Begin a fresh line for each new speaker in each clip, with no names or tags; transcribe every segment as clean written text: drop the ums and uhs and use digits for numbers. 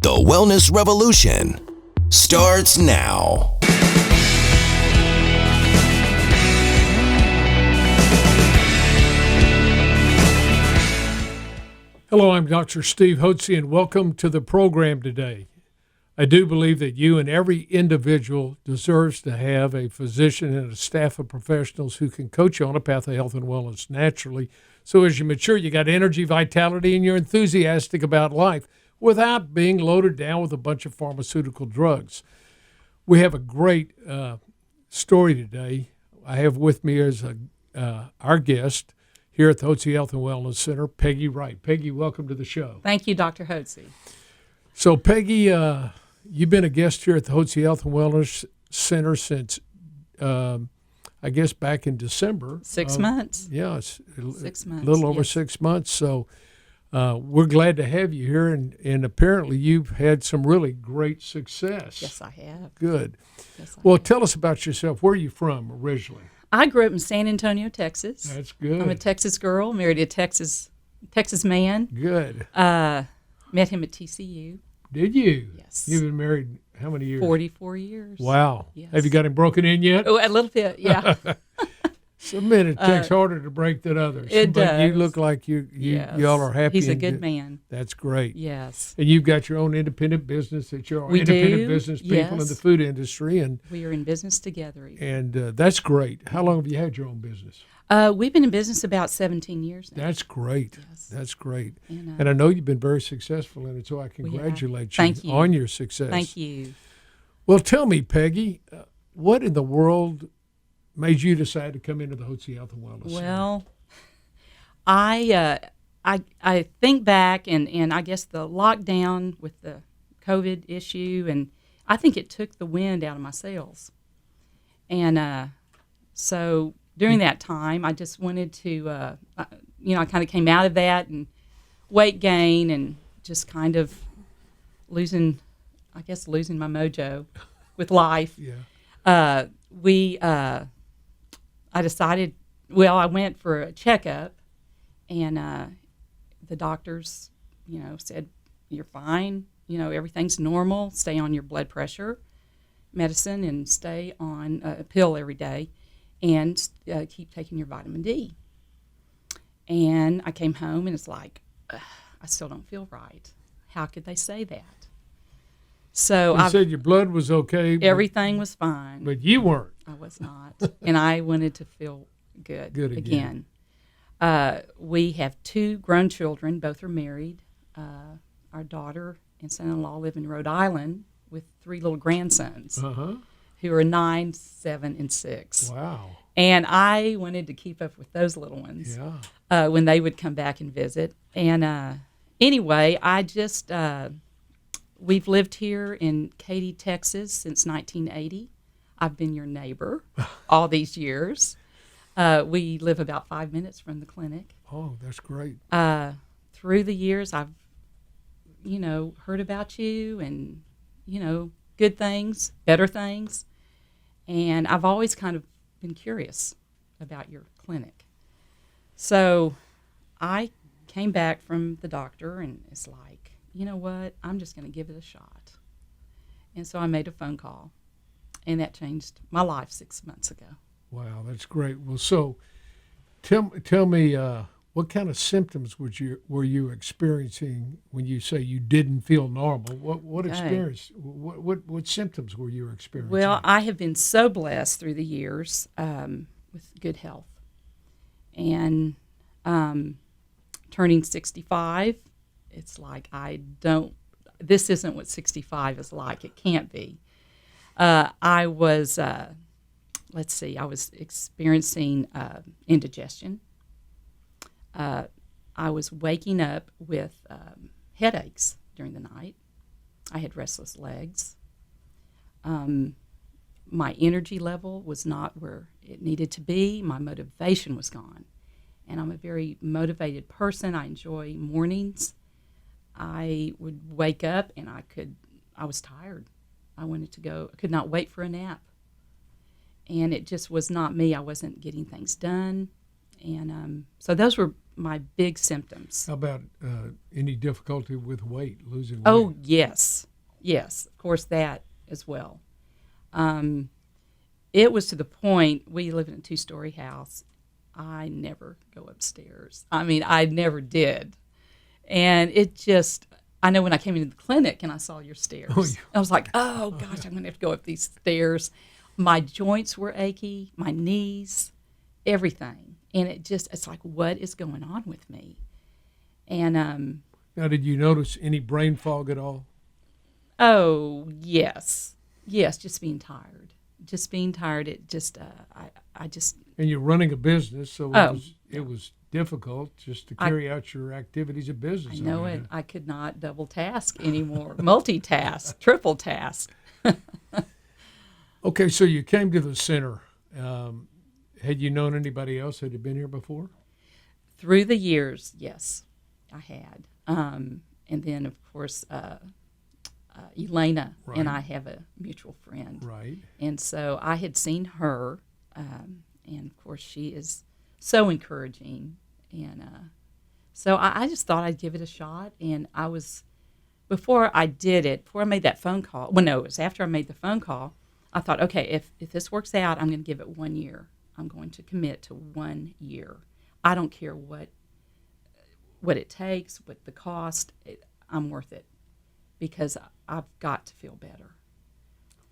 The Wellness Revolution starts now.
Hello, I'm Dr. Steve Hotze, and welcome to the program today. I do believe that you and every individual deserves to have a physician and a staff of professionals who can coach you on a path of health and wellness naturally. So as you mature, you got energy, vitality, and you're enthusiastic about life without being loaded down with a bunch of pharmaceutical drugs. We have a great story today. I have with me as our guest here at the Hotze Health and Wellness Center, Peggy Wright. Peggy, welcome to the show.
Thank you, Dr. Hotze.
So, Peggy, you've been a guest here at the Hotze Health and Wellness Center since, I guess, back in December.
6 months.
Yeah,
6 months.
A little over
yes.
6 months. So, we're glad to have you here, and apparently you've had some really great success.
Yes, I have.
Good.
Yes, I
Well,
have.
tell us about yourself. Where are you from originally?
I grew up in San Antonio, Texas.
That's good.
I'm a Texas girl, married a Texas man.
Good.
Met him at TCU.
Did you?
Yes.
You've been married how many years?
44 years.
Wow.
Yes.
Have you got him broken in yet?
Oh, a little bit, yeah.
Some men it takes harder to break than others.
It
but you
does.
look like
Yes.
y'all are happy.
He's a
and
good man.
That's great.
Yes.
And you've got your own independent business that you're
We
independent
do,
business people in
yes.
the food industry, and
We are in business together.
that's great. How long have you had your own business?
We've been in business about 17 years now.
That's great.
Yes.
That's great.
And,
And I know you've been very successful in it, so I
have.
congratulate
Thank you.
on your success.
Thank you.
Well, tell me, Peggy, what in the world made you decide to come into the Hotze Health and Wellness Center?
Well, I think back and I guess the lockdown with the COVID issue, and I think it took the wind out of my sails. And so during that time, I just wanted to, I kind of came out of that and weight gain and just kind of losing my mojo with life.
Yeah.
I decided, I went for a checkup, and the doctors, said, you're fine, everything's normal, stay on your blood pressure medicine and stay on a pill every day and keep taking your vitamin D. And I came home, and it's like, I still don't feel right. How could they say that? So
You said your blood was okay.
everything was fine.
But you weren't.
I was not. And I wanted to feel good again. We have 2 grown children. Both are married. Our daughter and son-in-law live in Rhode Island with 3 little grandsons who are 9, 7, and 6.
Wow.
And I wanted to keep up with those little ones when they would come back and visit. And anyway, I just, we've lived here in Katy, Texas since 1980. I've been your neighbor all these years. We live about 5 minutes from the clinic.
Oh, that's great.
Through the years, I've, heard about you and, good things, better things. And I've always kind of been curious about your clinic. So I came back from the doctor, and it's like, you know what, I'm just going to give it a shot. And so I made a phone call, and that changed my life 6 months ago.
Wow, that's great. Well, so tell me what kind of symptoms were you experiencing when you say you didn't feel normal? What experience? What symptoms were you experiencing?
Well, I have been so blessed through the years with good health, and turning 65, it's like this isn't what 65 is like. It can't be. I was experiencing indigestion. I was waking up with headaches during the night. I had restless legs. My energy level was not where it needed to be. My motivation was gone. And I'm a very motivated person. I enjoy mornings. I would wake up and I was tired. I wanted to go, I could not wait for a nap. And it just was not me. I wasn't getting things done. So those were my big symptoms.
How about any difficulty with losing weight?
Oh, yes. Yes, of course, that as well. It was to the point, we live in a 2-story house. I never go upstairs. I mean, I never did. And it just, I know when I came into the clinic and I saw your stairs, I was like, oh, gosh, I'm going to have to go up these stairs. My joints were achy, my knees, everything. And it's like, what is going on with me? And
now, did you notice any brain fog at all?
oh, yes. Yes, just being tired. Just being tired. It just, I just.
And you're running a business, so it was difficult just to carry out your activities of business.
I know it. I could not double task anymore. Multitask, triple task.
Okay, so you came to the center. Had you known anybody else that had been here before?
Through the years, yes, I had. And then, of course, Elena
Right.
and I have a mutual friend.
Right.
And so I had seen her, and of course she is so encouraging. And so I just thought I'd give it a shot. And before I made that phone call, well, no, it was after I made the phone call, I thought, okay, if this works out, I'm going to give it 1 year. I'm going to commit to 1 year. I don't care what it takes, what the cost, I'm worth it because I've got to feel better.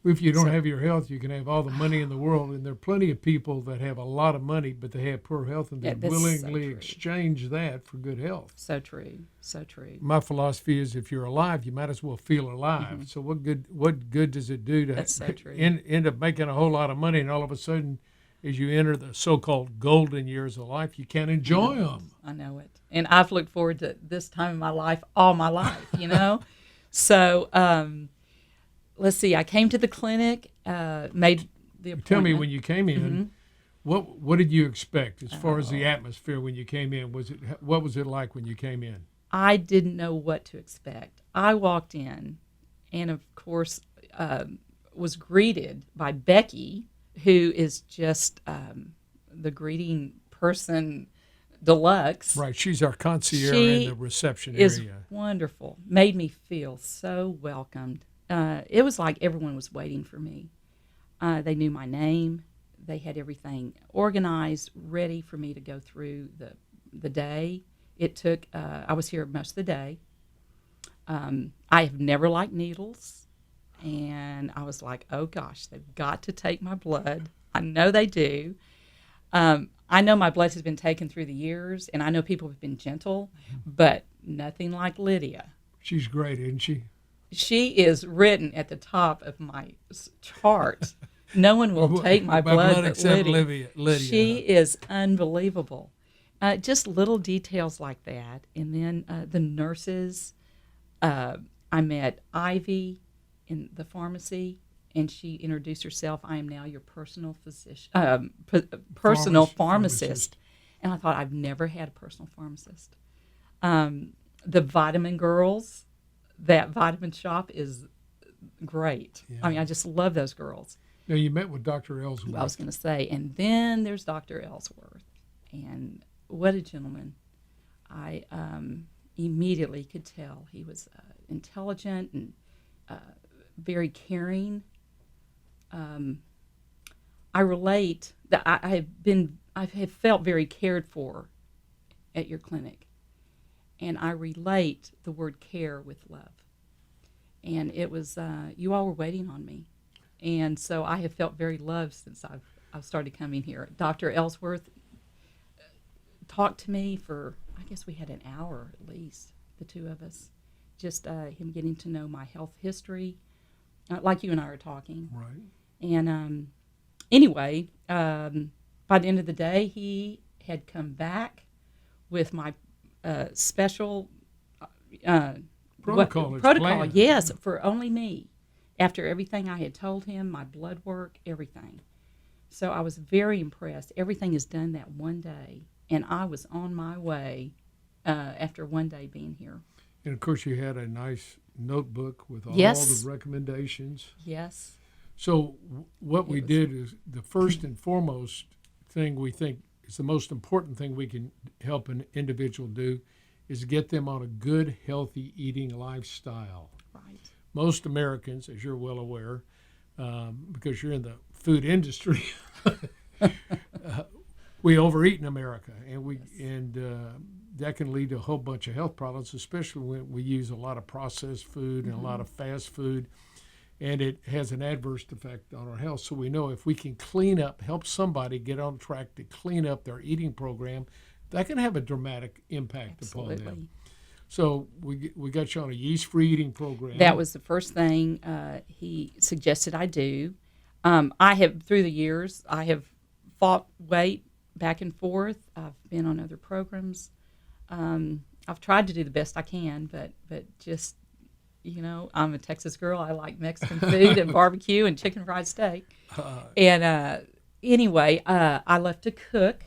If you don't have your health, you can have all the money in the world, and there are plenty of people that have a lot of money, but they have poor health, and they willingly exchange that for good health.
So true, so true.
My philosophy is, if you're alive, you might as well feel alive. Mm-hmm. So what good does it do to end up making a whole lot of money, and all of a sudden, as you enter the so-called golden years of life, you can't enjoy them.
I know it, and I've looked forward to this time in my life all my life. So. Let's see. I came to the clinic, made the appointment.
Tell me, when you came in,
mm-hmm.
what did you expect as far as the atmosphere when you came in? What was it like when you came in?
I didn't know what to expect. I walked in, and of course, was greeted by Becky, who is just the greeting person deluxe.
Right. She's our concierge in the reception area.
She is wonderful. Made me feel so welcomed. It was like everyone was waiting for me. They knew my name. They had everything organized, ready for me to go through the day. It took, I was here most of the day. I have never liked needles. And I was like, oh gosh, they've got to take my blood. I know they do. I know my blood has been taken through the years, and I know people have been gentle, but nothing like Lydia.
She's great, isn't she?
She is written at the top of my chart. No one will take my blood but Lydia. She is unbelievable. Just little details like that. And then the nurses. I met Ivy in the pharmacy, and she introduced herself. I am now your personal physician, personal pharmacist. And I thought, I've never had a personal pharmacist. The vitamin girls. That vitamin shop is great. Yeah. I mean, I just love those girls.
Now, you met with Dr. Ellsworth.
I was going to say, and then there's Dr. Ellsworth. And what a gentleman. I immediately could tell he was intelligent and very caring. I relate that I have felt very cared for at your clinic. And I relate the word care with love. And it was, you all were waiting on me. And so I have felt very loved since I've started coming here. Dr. Ellsworth talked to me for, I guess we had an hour at least, the two of us. Just him getting to know my health history, like you and I are talking.
Right.
And anyway, by the end of the day, he had come back with my special
protocol,
yes, for only me. After everything I had told him, my blood work, everything. So I was very impressed. Everything is done that one day, and I was on my way after one day being here.
And of course, you had a nice notebook with all the recommendations.
Yes.
So what we did is the first and foremost thing we think is the most important thing we can help an individual do is get them on a good, healthy eating lifestyle.
Right.
Most Americans, as you're well aware, because you're in the food industry, we overeat in America, and that can lead to a whole bunch of health problems, especially when we use a lot of processed food and a lot of fast food, and it has an adverse effect on our health. So we know if we can clean up, help somebody get on track to clean up their eating program, that can have a dramatic impact upon them. So we got you on a yeast-free eating program.
That was the first thing he suggested I do. I have, through the years, I have fought weight back and forth. I've been on other programs. I've tried to do the best I can, but just, I'm a Texas girl. I like Mexican food and barbecue and chicken fried steak. Anyway, I left to cook.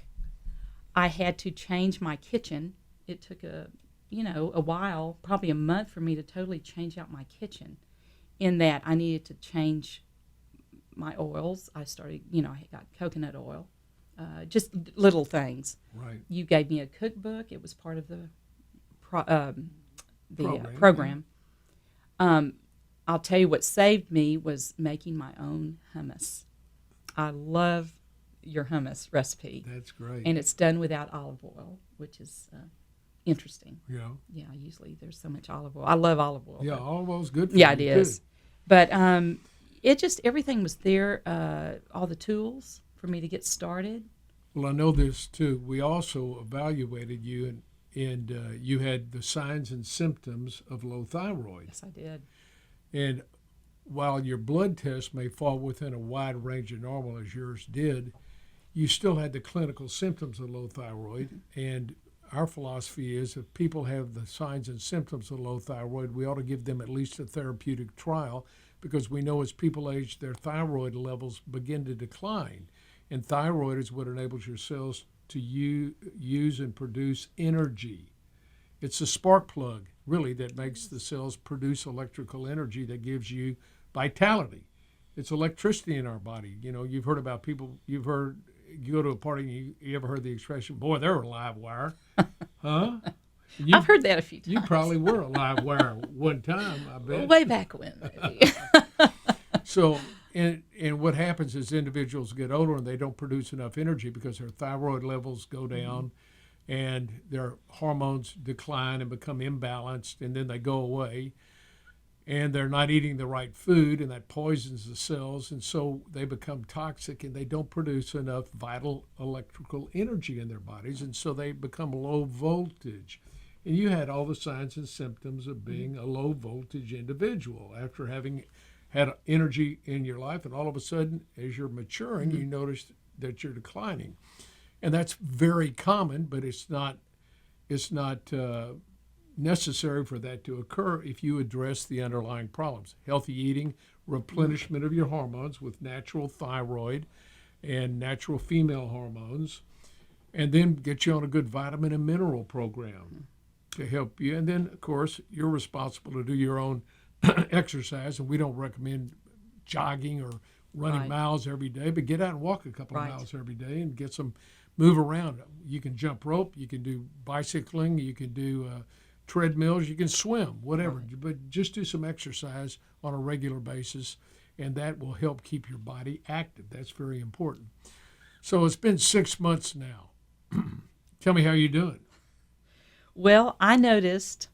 I had to change my kitchen. It took a while, probably a month, for me to totally change out my kitchen, in that I needed to change my oils. I started, I got coconut oil, just little things.
Right.
You gave me a cookbook. It was part of the program. I'll tell you what saved me was making my own hummus. I love your hummus recipe.
That's great.
And it's done without olive oil, which is interesting.
Yeah.
Yeah, usually there's so much olive oil. I love olive oil.
Yeah, olive oil's good for you.
Yeah, it is. But it just, everything was there, all the tools for me to get started.
Well, I know this too. We also evaluated you, and you had the signs and symptoms of low thyroid.
Yes, I did.
And while your blood test may fall within a wide range of normal, as yours did, you still had the clinical symptoms of low thyroid. And our philosophy is if people have the signs and symptoms of low thyroid, we ought to give them at least a therapeutic trial, because we know as people age, their thyroid levels begin to decline. And thyroid is what enables your cells to use and produce energy. It's a spark plug, really, that makes the cells produce electrical energy that gives you vitality. It's electricity in our body. You've heard about people, you go to a party and you ever heard the expression, boy, they're a live wire. Huh?
I've heard that a few times.
You probably were a live wire one time, I bet.
Way back when, maybe.
So, and what happens is individuals get older and they don't produce enough energy because their thyroid levels go down and their hormones decline and become imbalanced, and then they go away. And they're not eating the right food, and that poisons the cells, and so they become toxic, and they don't produce enough vital electrical energy in their bodies, and so they become low voltage. And you had all the signs and symptoms of being a low voltage individual after having had energy in your life, and all of a sudden, as you're maturing, you notice that you're declining. And that's very common, but it's not necessary for that to occur if you address the underlying problems. Healthy eating, replenishment of your hormones with natural thyroid and natural female hormones, and then get you on a good vitamin and mineral program to help you. And then, of course, you're responsible to do your own exercise, and we don't recommend jogging or running miles every day, but get out and walk a couple of miles every day and get some move around. You can jump rope, you can do bicycling, you can do treadmills, you can swim, whatever, but just do some exercise on a regular basis, and that will help keep your body active. That's very important. So it's been 6 months now. Tell me how you're doing.
Well, I noticed,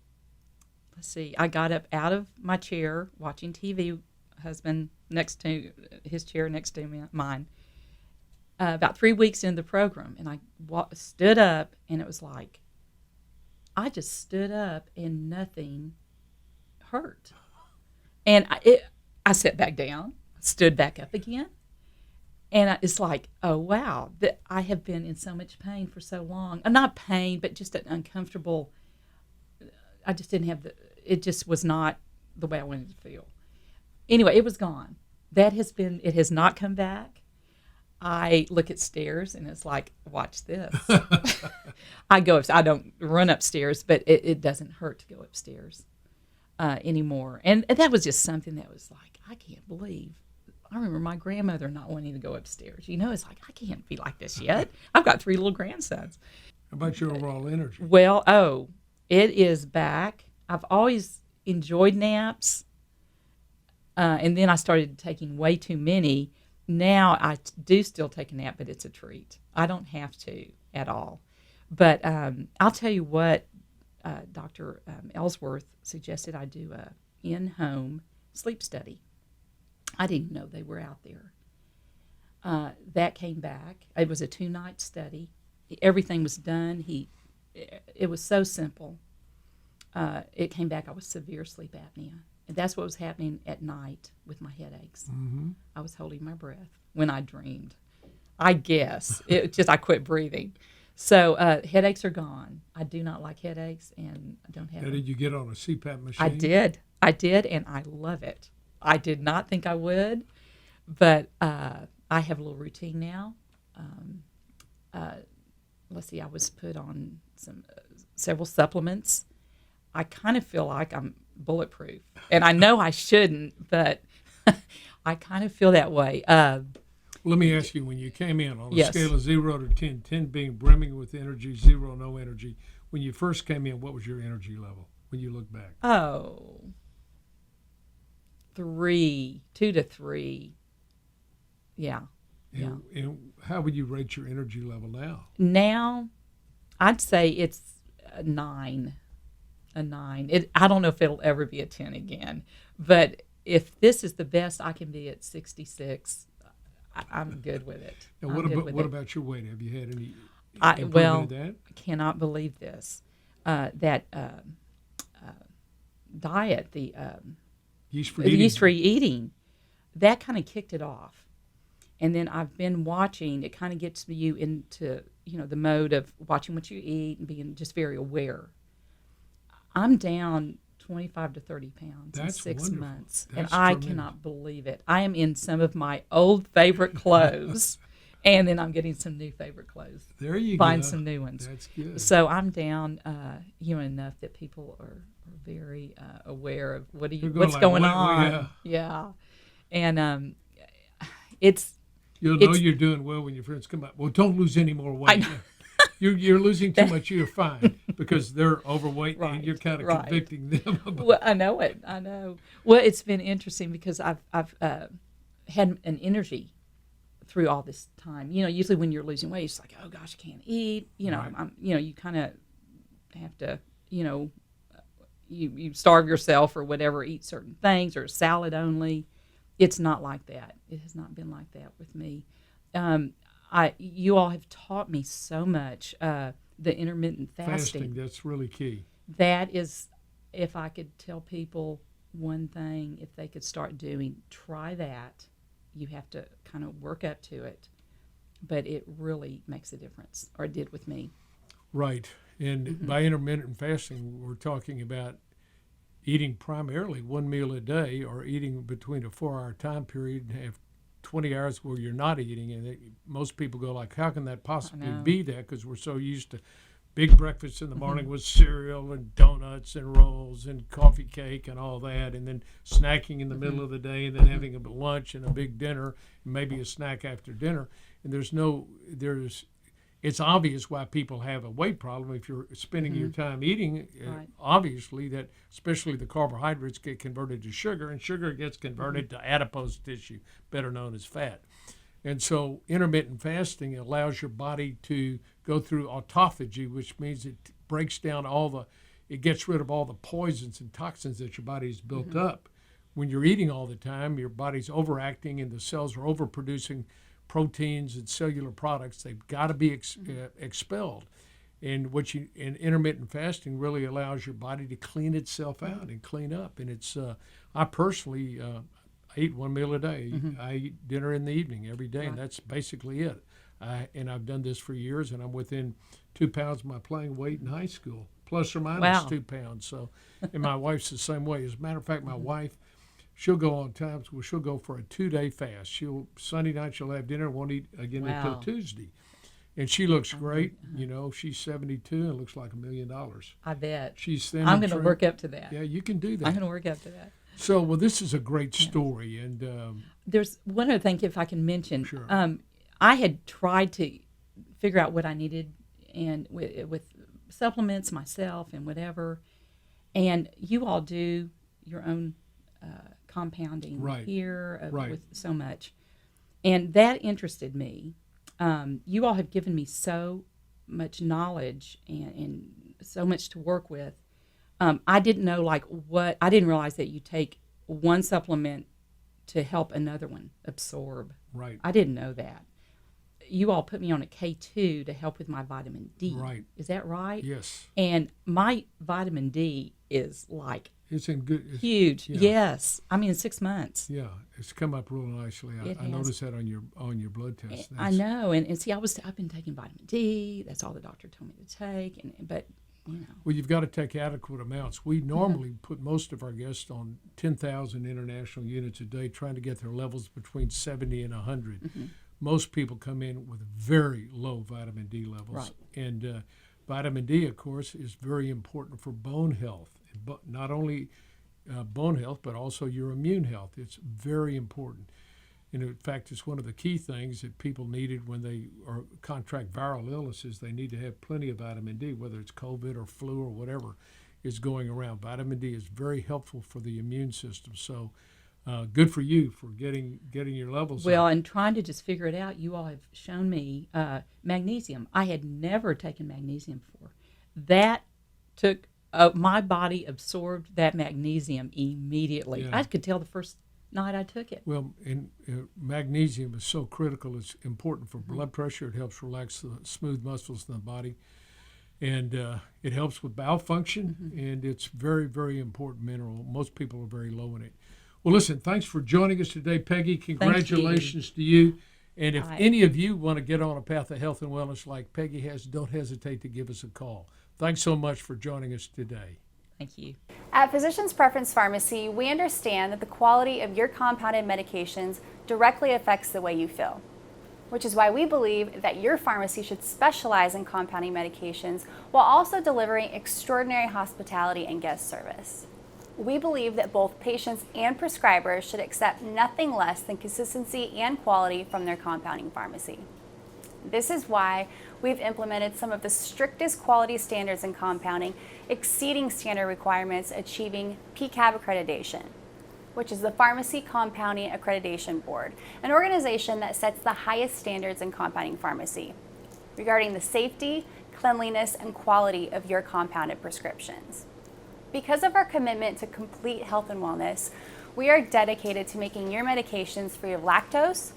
I got up out of my chair watching TV, husband next to his chair next to mine, about 3 weeks into the program, and I stood up, and it was like, I just stood up and nothing hurt. And I sat back down, stood back up again. And it's like, oh, wow, that I have been in so much pain for so long. Not pain, but just an uncomfortable, I just didn't have it just was not the way I wanted to feel. Anyway, it was gone. It has not come back. I look at stairs and it's like, watch this. I don't run upstairs, but it doesn't hurt to go upstairs anymore. And that was just something that was like, I can't believe I remember my grandmother not wanting to go upstairs. It's like, I can't be like this yet. I've got 3 little grandsons.
How about your overall energy?
Well, it is back. I've always enjoyed naps. And then I started taking way too many. Now I do still take a nap, but it's a treat. I don't have to at all. But I'll tell you what, Dr. Ellsworth suggested I do a in-home sleep study. I didn't know they were out there. That came back. It was a 2-night study. Everything was done. It was so simple. It came back I was severe sleep apnea. And that's what was happening at night with my headaches.
Mm-hmm.
I was holding my breath when I dreamed. I guess. I quit breathing. So headaches are gone. I do not like headaches, and I don't have
Now, did you get on a CPAP machine?
I did, and I love it. I did not think I would, but I have a little routine now. Let's see, I was put on several supplements. I kind of feel like I'm bulletproof, and I know I shouldn't, but I kind of feel that way.
Let me ask you, when you came in on a
Yes.
scale of 0 to 10, 10 being brimming with energy, 0 no energy, when you first came in, what was your energy level when you look back?
2 to 3. Yeah.
And how would you rate your energy level now?
Now, I'd say it's a 9. A 9. I don't know if it'll ever be a 10 again, but if this is the best I can be at 66, I'm good with it.
And what about your weight? Have you had any improvement in that?
I cannot believe this. That diet, the yeast-free eating, that kind of kicked it off. And then I've been watching. It kind of gets you into the mode of watching what you eat and being just very aware. I'm down 25 to 30 pounds in 6
wonderful.
months,
That's
and I
tremendous.
cannot believe it. I am in some of my old favorite clothes, and then I'm getting some new favorite clothes.
There you
Find
go.
some new ones.
That's good.
So I'm down, enough that people are very aware of what's
like,
going
"What?"
on. Yeah, and it's.
You'll know you're doing well when your friends come up. Well, don't lose any more weight. You're losing too much. You're fine because they're overweight,
Right,
and you're kind of
right.
convicting them.
Well, I know it. I know. Well, it's been interesting because I've had an energy through all this time. Usually when you're losing weight, it's like, oh gosh, I can't eat.
Right.
You kind of have to, you starve yourself or whatever, eat certain things or salad only. It's not like that. It has not been like that with me. You all have taught me so much. The intermittent fasting.
That's really key.
That is, if I could tell people one thing, if they could start doing, try that. You have to kind of work up to it, but it really makes a difference, or it did with me.
Right. And by intermittent fasting, we're talking about eating primarily one meal a day, or eating between a 4-hour time period and have 20 hours where you're not eating. And most people go like, how can that possibly be that? Because we're so used to big breakfast in the morning with cereal and donuts and rolls and coffee cake and all that, and then snacking in the middle of the day, and then having a lunch and a big dinner, and maybe a snack after dinner. And it's obvious why people have a weight problem if you're spending your time eating.
Right.
Obviously, that especially the carbohydrates get converted to sugar, and sugar gets converted to adipose tissue, better known as fat. And so intermittent fasting allows your body to go through autophagy, which means it breaks down it gets rid of all the poisons and toxins that your body's built up. When you're eating all the time, your body's overacting and the cells are overproducing proteins and cellular products. They've got to be expelled. And intermittent fasting really allows your body to clean itself out and clean up. And it's, I personally, I eat one meal a day. I eat dinner in the evening every day, and that's basically it. And I've done this for years, and I'm within 2 pounds of my playing weight in high school, plus or minus 2 pounds. So, and my wife's the same way. As a matter of fact, my wife, she'll go on times where she'll go for a 2-day fast. Sunday night she'll have dinner, won't eat again until Tuesday. And she looks great. She's 72 and looks like $1 million.
I bet.
She's thin.
I'm going to work up to that.
Yeah, you can do that.
I'm going to work up to that.
So, well, this is a great story, and
There's one other thing, if I can mention.
Sure.
I had tried to figure out what I needed and with supplements myself and whatever. And you all do your own compounding
Right.
here
Right.
with so much. And that interested me. You all have given me so much knowledge and so much to work with. I didn't know I didn't realize that you take one supplement to help another one absorb.
right,
I didn't know that. You all put me on a K2 to help with my vitamin D.
Right.
Is that right?
yes,
And my vitamin D is
it's in good.
huge.
yeah.
Yes. I mean, in 6 months.
Yeah, it's come up real nicely.
It
I
has.
noticed that on your blood test.
I know. And see, I've been taking vitamin D. That's all the doctor told me to take. But, you know.
Well, you've got to take adequate amounts. We normally put most of our guests on 10,000 international units a day, trying to get their levels between 70 and 100.
Mm-hmm.
Most people come in with very low vitamin D levels.
Right.
And vitamin D, of course, is very important for bone health. And not only bone health, but also your immune health. It's very important. And in fact, it's one of the key things that people needed when they contract viral illnesses. They need to have plenty of vitamin D, whether it's COVID or flu or whatever is going around. Vitamin D is very helpful for the immune system. So good for you for getting your levels
Well,
up.
and trying to just figure it out, you all have shown me magnesium. I had never taken magnesium before. That took, my body absorbed that magnesium immediately.
Yeah.
I could tell the first night I took it.
Well, and magnesium is so critical. It's important for blood pressure. It helps relax the smooth muscles in the body. And it helps with bowel function, and it's very, very important mineral. Most people are very low in it. Well, listen, thanks for joining us today, Peggy. Congratulations to you. And if any of you want to get on a path of health and wellness like Peggy has, don't hesitate to give us a call. Thanks so much for joining us today.
Thank you.
At Physicians Preference Pharmacy, we understand that the quality of your compounded medications directly affects the way you feel, which is why we believe that your pharmacy should specialize in compounding medications while also delivering extraordinary hospitality and guest service. We believe that both patients and prescribers should accept nothing less than consistency and quality from their compounding pharmacy. This is why we've implemented some of the strictest quality standards in compounding, exceeding standard requirements, achieving PCAB accreditation, which is the Pharmacy Compounding Accreditation Board, an organization that sets the highest standards in compounding pharmacy regarding the safety, cleanliness, and quality of your compounded prescriptions. Because of our commitment to complete health and wellness, we are dedicated to making your medications free of lactose,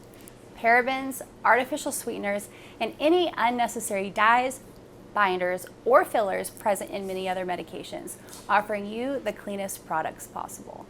parabens, artificial sweeteners, and any unnecessary dyes, binders, or fillers present in many other medications, offering you the cleanest products possible.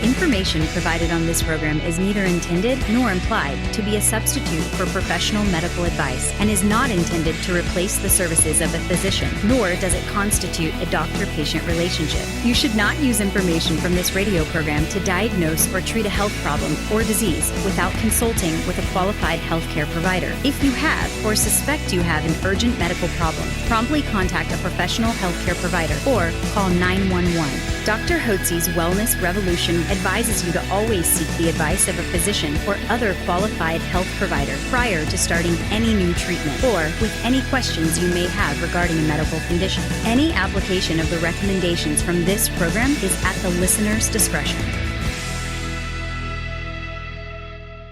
Information provided on this program is neither intended nor implied to be a substitute for professional medical advice and is not intended to replace the services of a physician, nor does it constitute a doctor-patient relationship. You should not use information from this radio program to diagnose or treat a health problem or disease without consulting with a qualified healthcare provider. If you have or suspect you have an urgent medical problem, promptly contact a professional healthcare provider or call 911. Dr. Hotze's Wellness Revolution advises you to always seek the advice of a physician or other qualified health provider prior to starting any new treatment or with any questions you may have regarding a medical condition. Any application of the recommendations from this program is at the listener's discretion.